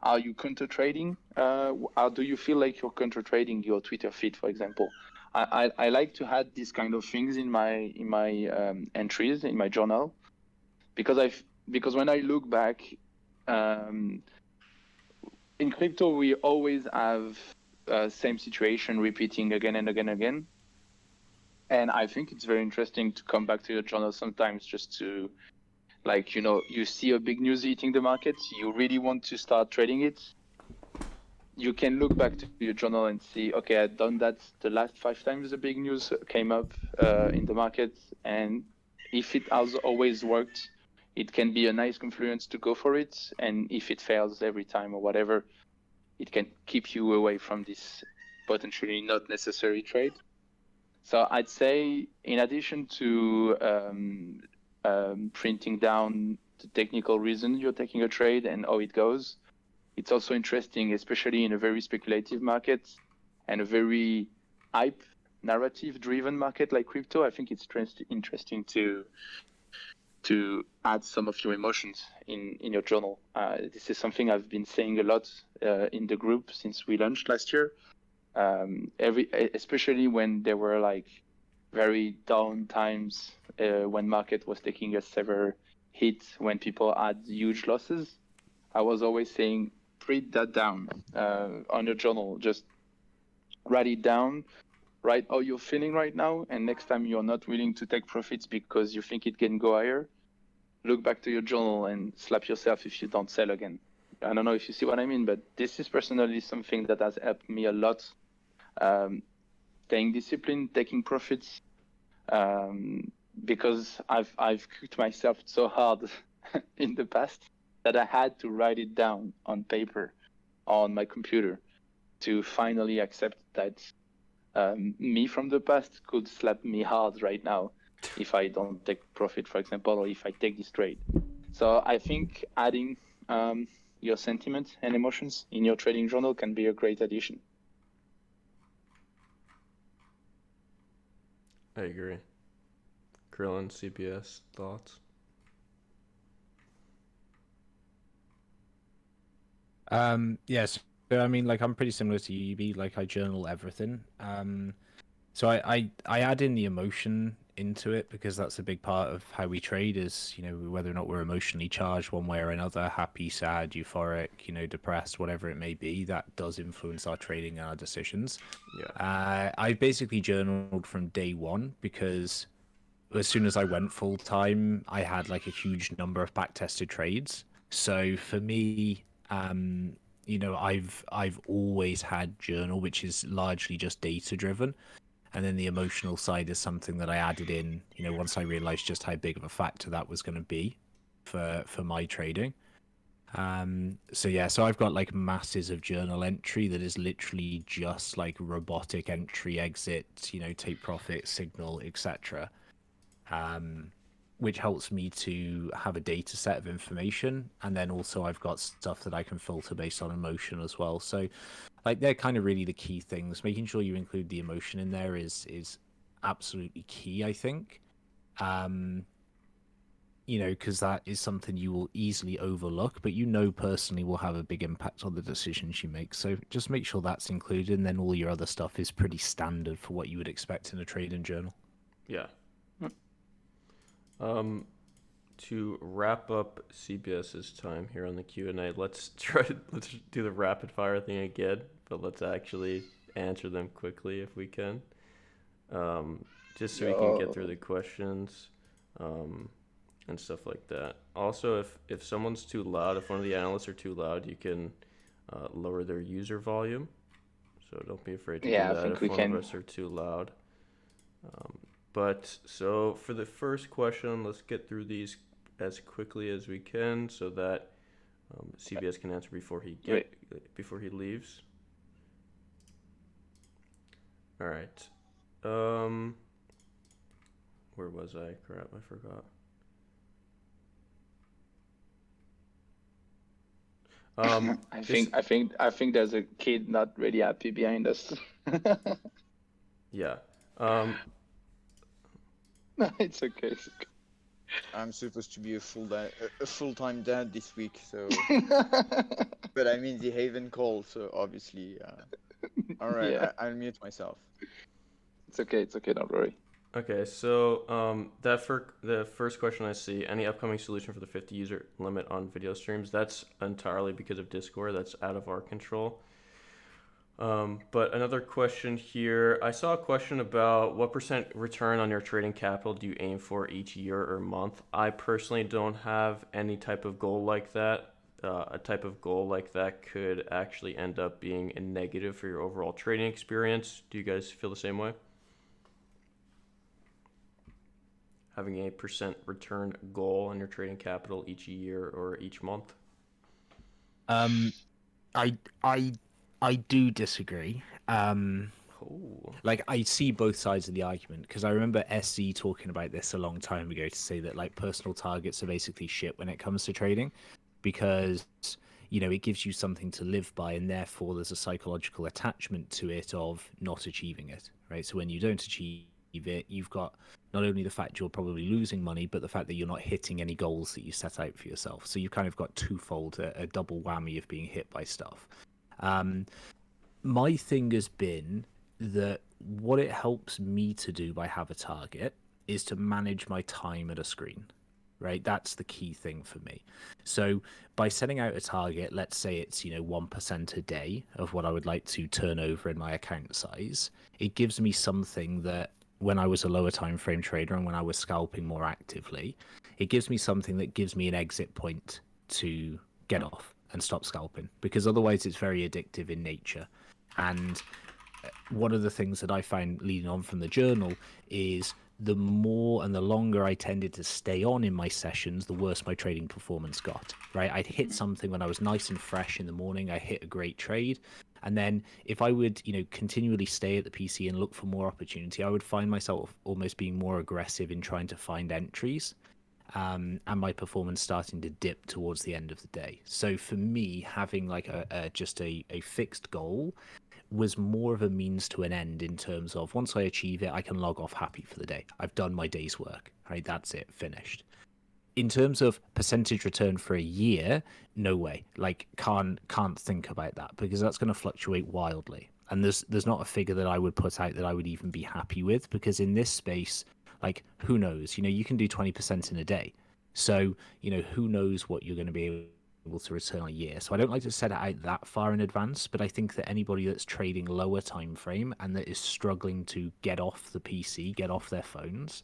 are you counter trading? How do you feel like you're counter trading your Twitter feed, for example? I like to add these kind of things in my entries in my journal, because when I look back, in crypto we always have same situation repeating again and again and again. And I think it's very interesting to come back to your journal sometimes just to, like, you see a big news hitting the market, you really want to start trading it. You can look back to your journal and see, okay, I've done that the last 5 times the big news came up in the market. And if it has always worked, it can be a nice confluence to go for it. And if it fails every time or whatever, it can keep you away from this potentially not necessary trade. So I'd say, in addition to printing down the technical reason you're taking a trade and how it goes, it's also interesting, especially in a very speculative market and a very hype narrative-driven market like crypto. I think it's interesting to add some of your emotions in your journal. This is something I've been saying a lot in the group since we launched last year. Especially when there were like very down times when market was taking a severe hit, when people had huge losses, I was always saying, print that down on your journal. Just write it down, write how you're feeling right now, and next time you're not willing to take profits because you think it can go higher, look back to your journal and slap yourself if you don't sell again. I don't know if you see what I mean, but this is personally something that has helped me a lot. Staying disciplined, taking profits, because I've kicked myself so hard in the past that I had to write it down on paper on my computer to finally accept that me from the past could slap me hard right now if I don't take profit, for example, or if I take this trade. So I think adding your sentiment and emotions in your trading journal can be a great addition. I agree. Krillin, CBS, thoughts? Yes. So, I mean, like, I'm pretty similar to you, EB. Like, I journal everything. So I add in the emotion into it because that's a big part of how we trade is, whether or not we're emotionally charged one way or another, happy, sad, euphoric, depressed, whatever it may be, that does influence our trading and our decisions. Yeah. I basically journaled from day one because as soon as I went full time, I had like a huge number of back-tested trades. So for me, I've always had journal, which is largely just data driven. And then the emotional side is something that I added in, once I realized just how big of a factor that was going to be for my trading. So I've got like masses of journal entry that is literally just like robotic entry, exit, take profit, signal, etc. Which helps me to have a data set of information. And then also I've got stuff that I can filter based on emotion as well. So like they're kind of really the key things. Making sure you include the emotion in there is absolutely key, I think. Because that is something you will easily overlook, but personally will have a big impact on the decisions you make. So just make sure that's included, and then all your other stuff is pretty standard for what you would expect in a trading journal. Yeah. To wrap up CBS's time here on the Q&A, let's do the rapid fire thing again, but let's actually answer them quickly if we can. Just so we can get through the questions. And stuff like that. Also, if someone's too loud, if one of the analysts are too loud, you can lower their user volume. So don't be afraid to do that if one of us are too loud. But so for the first question, let's get through these as quickly as we can so that CBS can answer before he leaves. All right. Where was I? Crap, I forgot. I this- think there's a kid not really happy behind us. yeah. No, it's okay. It's I'm supposed to be a full-time dad this week, so. okay. But I'm in the Haven call, so obviously. All right, Yeah, I'll mute myself. it's okay. It's okay. Don't worry. Okay, so the first question I see, any upcoming solution for the 50 user limit on video streams? That's entirely because of Discord. That's out of our control. But another question here, I saw a question about what percent return on your trading capital do you aim for each year or month? I personally don't have any type of goal like that. A type of goal like that could actually end up being a negative for your overall trading experience. Do you guys feel the same way? Having a percent return goal on your trading capital each year or each month? I do disagree. Oh. Like I see both sides of the argument because I remember SC talking about this a long time ago to say that like personal targets are basically shit when it comes to trading because it gives you something to live by and therefore there's a psychological attachment to it of not achieving it, right? So when you don't achieve it, you've got not only the fact you're probably losing money, but the fact that you're not hitting any goals that you set out for yourself. So you've kind of got twofold, a double whammy of being hit by stuff. My thing has been that what it helps me to do by have a target is to manage my time at a screen, right? That's the key thing for me. So by setting out a target, let's say it's 1% a day of what I would like to turn over in my account size, it gives me something that when I was a lower time frame trader and when I was scalping more actively, it gives me something that gives me an exit point to get off and stop scalping, because otherwise it's very addictive in nature. And one of the things that I find leading on from the journal is the more and the longer I tended to stay on in my sessions, the worse my trading performance got, right? I'd hit something when I was nice and fresh in the morning. I hit a great trade. And then if I would, continually stay at the PC and look for more opportunity, I would find myself almost being more aggressive in trying to find entries. And my performance starting to dip towards the end of the day. So for me, having like just a fixed goal was more of a means to an end in terms of once I achieve it, I can log off happy for the day. I've done my day's work, right? That's it, finished. In terms of percentage return for a year, no way. Like can't think about that because that's going to fluctuate wildly. And there's not a figure that I would put out that I would even be happy with, because in this space, like who knows? You can do 20% in a day. So, who knows what you're going to be able to return a year. So I don't like to set it out that far in advance, but I think that anybody that's trading lower time frame and that is struggling to get off the PC, get off their phones,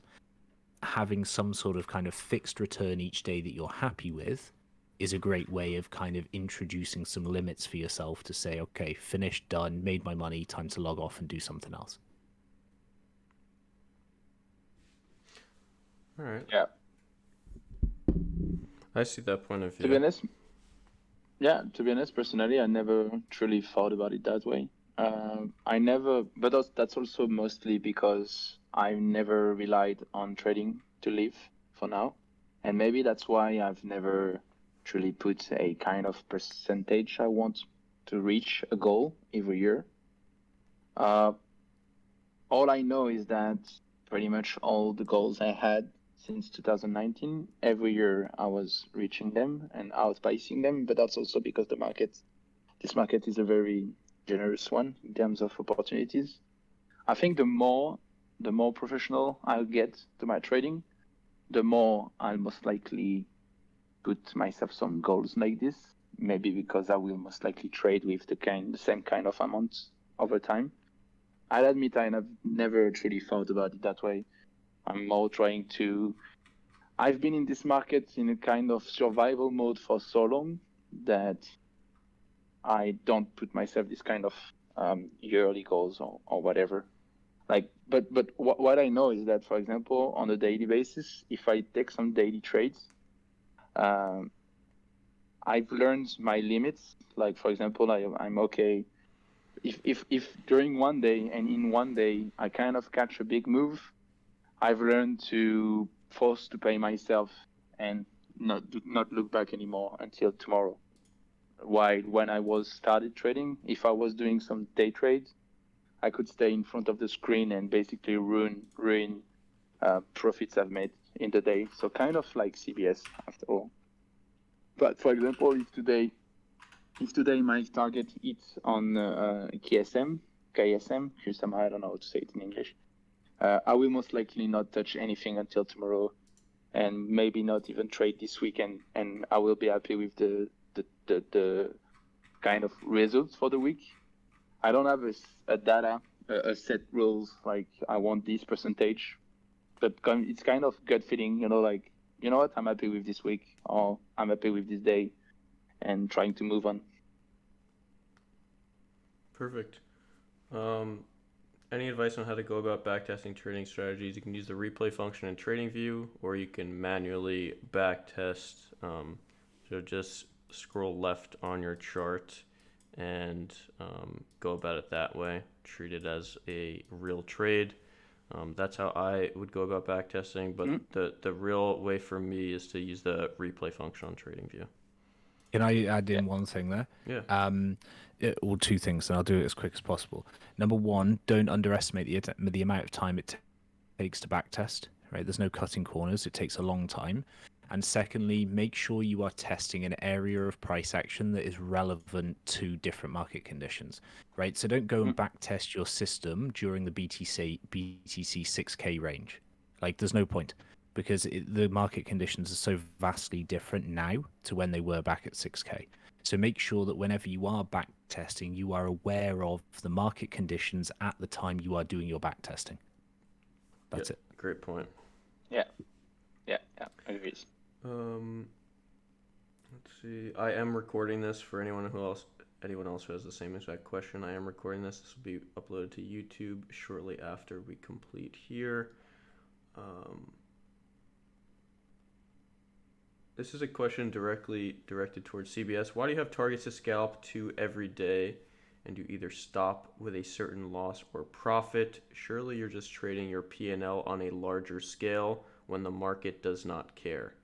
having some sort of kind of fixed return each day that you're happy with is a great way of kind of introducing some limits for yourself to say, okay, finished, done, made my money, time to log off and do something else. All right. Yeah. I see that point of view. To be honest, personally, I never truly thought about it that way. But that's also mostly because I never relied on trading to live for now. And maybe that's why I've never truly put a kind of percentage I want to reach a goal every year. All I know is that pretty much all the goals I had since 2019, every year I was reaching them and outpacing them, but that's also because this market is a very generous one in terms of opportunities. I think the more professional I'll get to my trading, the more I'll most likely put myself some goals like this. Maybe because I will most likely trade with the same kind of amount over time. I'll admit I've never truly thought about it that way. I'm more trying to. I've been in this market in a kind of survival mode for so long that I don't put myself this kind of yearly goals or whatever. But what I know is that, for example, on a daily basis, if I take some daily trades, I've learned my limits. Like, for example, I'm okay. If during one day and in one day I kind of catch a big move, I've learned to force to pay myself and not look back anymore until tomorrow. while when I was started trading, if I was doing some day trades, I could stay in front of the screen and basically ruin profits I've made in the day. So kind of like CBS after all. But for example, if today my target hits on KSM, I don't know how to say it in English. I will most likely not touch anything until tomorrow, and maybe not even trade this weekend. And I will be happy with the kind of results for the week. I don't have a data, a set rules like I want this percentage, but it's kind of gut feeling, like, you know what, I'm happy with this week, or I'm happy with this day, and trying to move on. Perfect. Any advice on how to go about backtesting trading strategies? You can use the replay function in TradingView, or you can manually backtest. So just scroll left on your chart and go about it that way. Treat it as a real trade. That's how I would go about backtesting, but the real way for me is to use the replay function on TradingView. Can I add in one thing there? Yeah. Or two things, and I'll do it as quick as possible. Number one, don't underestimate the amount of time it takes to backtest. Right, there's no cutting corners. It takes a long time. And secondly, make sure you are testing an area of price action that is relevant to different market conditions. Right, so don't go and backtest your system during the BTC 6K range. Like, there's no point, because the market conditions are so vastly different now to when they were back at 6K. So make sure that whenever you are back testing, you are aware of the market conditions at the time you are doing your back testing. That's it. Great point. Yeah, agreed. Let's see. I am recording this for anyone else who has the same exact question. I am recording this. This will be uploaded to YouTube shortly after we complete here. This is a question directly directed towards CBS. Why do you have targets to scalp to every day, and you either stop with a certain loss or profit? Surely you're just trading your P&L on a larger scale when the market does not care.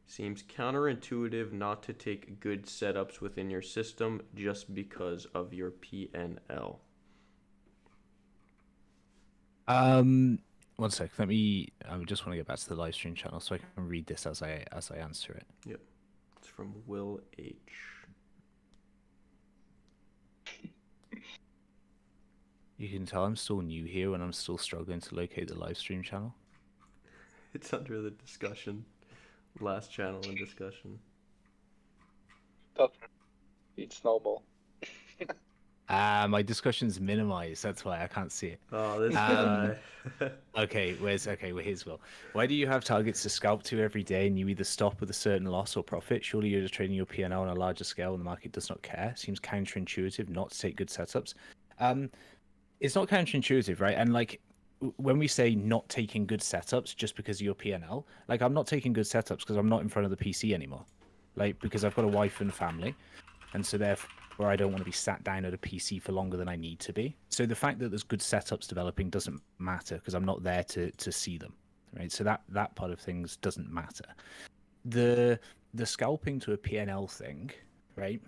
Seems counterintuitive not to take good setups within your system just because of your P&L. One sec. I just want to get back to the live stream channel so I can read this as I answer it. Yep. It's from Will H. You can tell I'm still new here and I'm still struggling to locate the live stream channel. It's under the discussion. Last channel in discussion. It's normal. My discussion's minimized. That's why I can't see it. Oh, this guy. Okay, here's Will. Why do you have targets to scalp to every day and you either stop with a certain loss or profit? Surely you're just trading your P&L on a larger scale and the market does not care. Seems counterintuitive not to take good setups. It's not counterintuitive, right? And like, when we say not taking good setups just because of your P&L, like, I'm not taking good setups because I'm not in front of the PC anymore. Like, because I've got a wife and family, and so therefore I don't want to be sat down at a PC for longer than I need to be. So the fact that there's good setups developing doesn't matter because I'm not there to see them, right? So that part of things doesn't matter. The scalping to a P&L thing, right,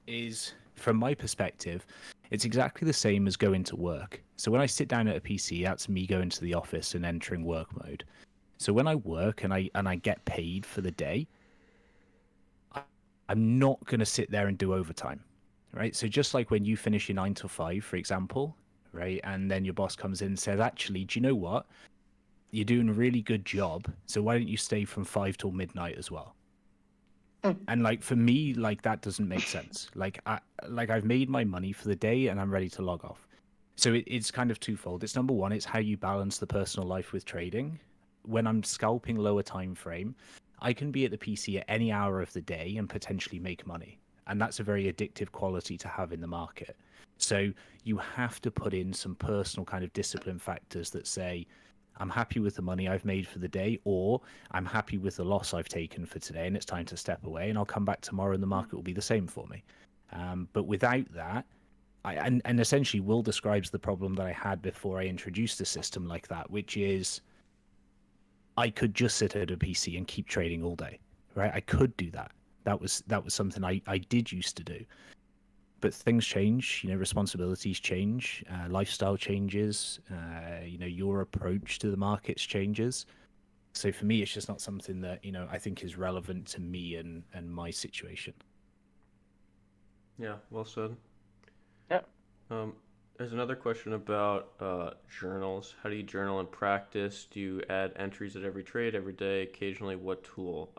is, from my perspective, it's exactly the same as going to work. So when I sit down at a PC, that's me going to the office and entering work mode. So when I work and I get paid for the day, I'm not going to sit there and do overtime, right? So just like when you finish your 9 to 5, for example, right, and then your boss comes in and says, actually, do you know what? You're doing a really good job, so why don't you stay from 5 till midnight as well? And like, for me, like, that doesn't make sense. Like I've made my money for the day and I'm ready to log off. So it's kind of twofold. It's number one, it's how you balance the personal life with trading. When I'm scalping lower time frame, I can be at the PC at any hour of the day and potentially make money. And that's a very addictive quality to have in the market. So you have to put in some personal kind of discipline factors that say, I'm happy with the money I've made for the day, or I'm happy with the loss I've taken for today and it's time to step away and I'll come back tomorrow and the market will be the same for me. But without that, and essentially Will describes the problem that I had before I introduced a system like that, which is I could just sit at a PC and keep trading all day, right? I could do that, that was something I did used to do. But things change, responsibilities change, lifestyle changes, your approach to the markets changes. So for me, it's just not something that, I think is relevant to me and my situation. Yeah, well said. Yeah. There's another question about journals. How do you journal in practice? Do you add entries at every trade, every day, occasionally? What tool?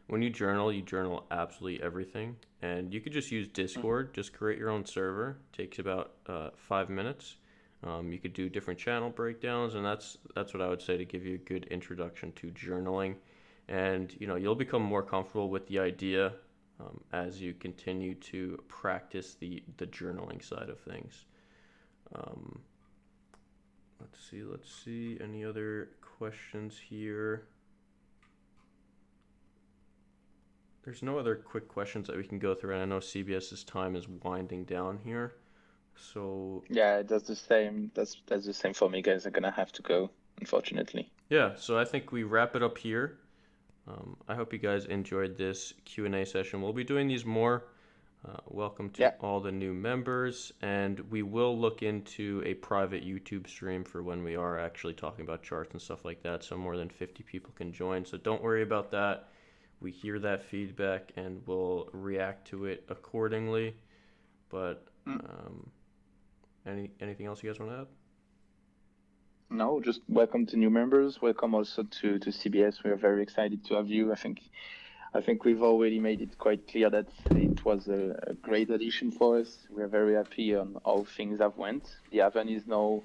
When you journal absolutely everything. And you could just use Discord, just create your own server. Takes about 5 minutes. You could do different channel breakdowns, and that's what I would say to give you a good introduction to journaling. And you'll become more comfortable with the idea as you continue to practice the journaling side of things. Let's see. Any other questions here? There's no other quick questions that we can go through, and I know CBS's time is winding down here. So yeah, that's the same. That's the same for me, guys. I'm gonna have to go, unfortunately. yeah, so I think we wrap it up here. I hope you guys enjoyed this Q&A session. We'll be doing these more. Welcome to all the new members, and we will look into a private YouTube stream for when we are actually talking about charts and stuff like that, so more than 50 people can join. So don't worry about that. We hear that feedback and we'll react to it accordingly. But anything else you guys want to add? No, just welcome to new members. Welcome also to CBS. We are very excited to have you. I think we've already made it quite clear that it was a great addition for us. We are very happy on how things have went. The Haven is now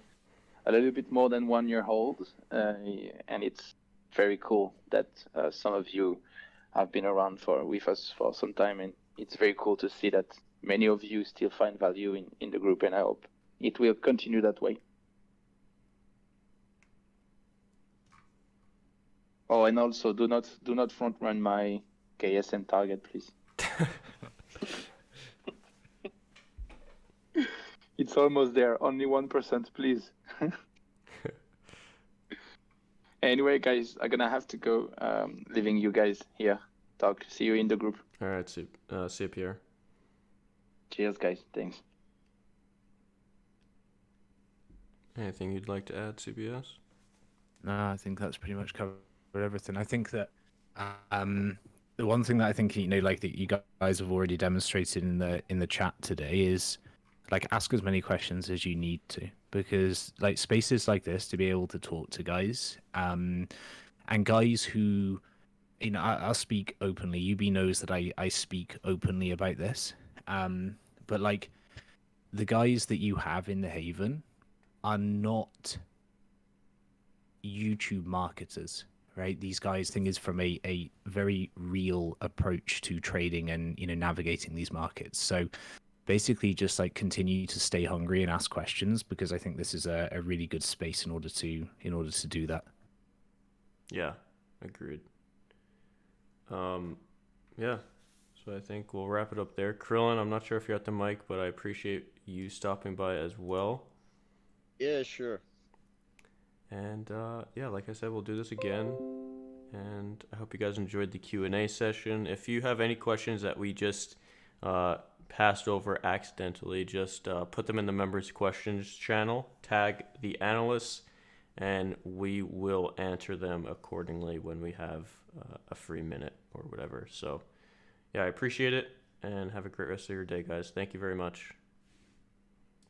a little bit more than 1 year old, and it's very cool that some of you have been around with us for some time, and it's very cool to see that many of you still find value in the group, and I hope it will continue that way. Oh, and also do not front run my KSM target, please. It's almost there. Only 1%, please. Anyway, guys, I'm gonna have to go. Leaving you guys here. See you in the group. All right, see you, Pierre. Cheers, guys. Thanks. Anything you'd like to add, CBS? No, I think that's pretty much covered everything. I think that the one thing that I think like that you guys have already demonstrated in the chat today is like ask as many questions as you need to, because like spaces like this to be able to talk to guys and guys who I'll speak openly. UB knows that I speak openly about this, but like the guys that you have in the Haven are not YouTube marketers, right? These guys think is from a very real approach to trading and navigating these markets. So basically just like continue to stay hungry and ask questions, because I think this is a really good space in order to do that. Yeah, agreed. Yeah, so I think we'll wrap it up there. Krillin, I'm not sure if you're at the mic, but I appreciate you stopping by as well. Yeah, sure. And yeah, like I said, we'll do this again. And I hope you guys enjoyed the Q&A session. If you have any questions that we just passed over accidentally, just put them in the members questions channel, tag the analysts, and we will answer them accordingly when we have a free minute or whatever. So yeah, I appreciate it, and have a great rest of your day, guys. Thank you very much.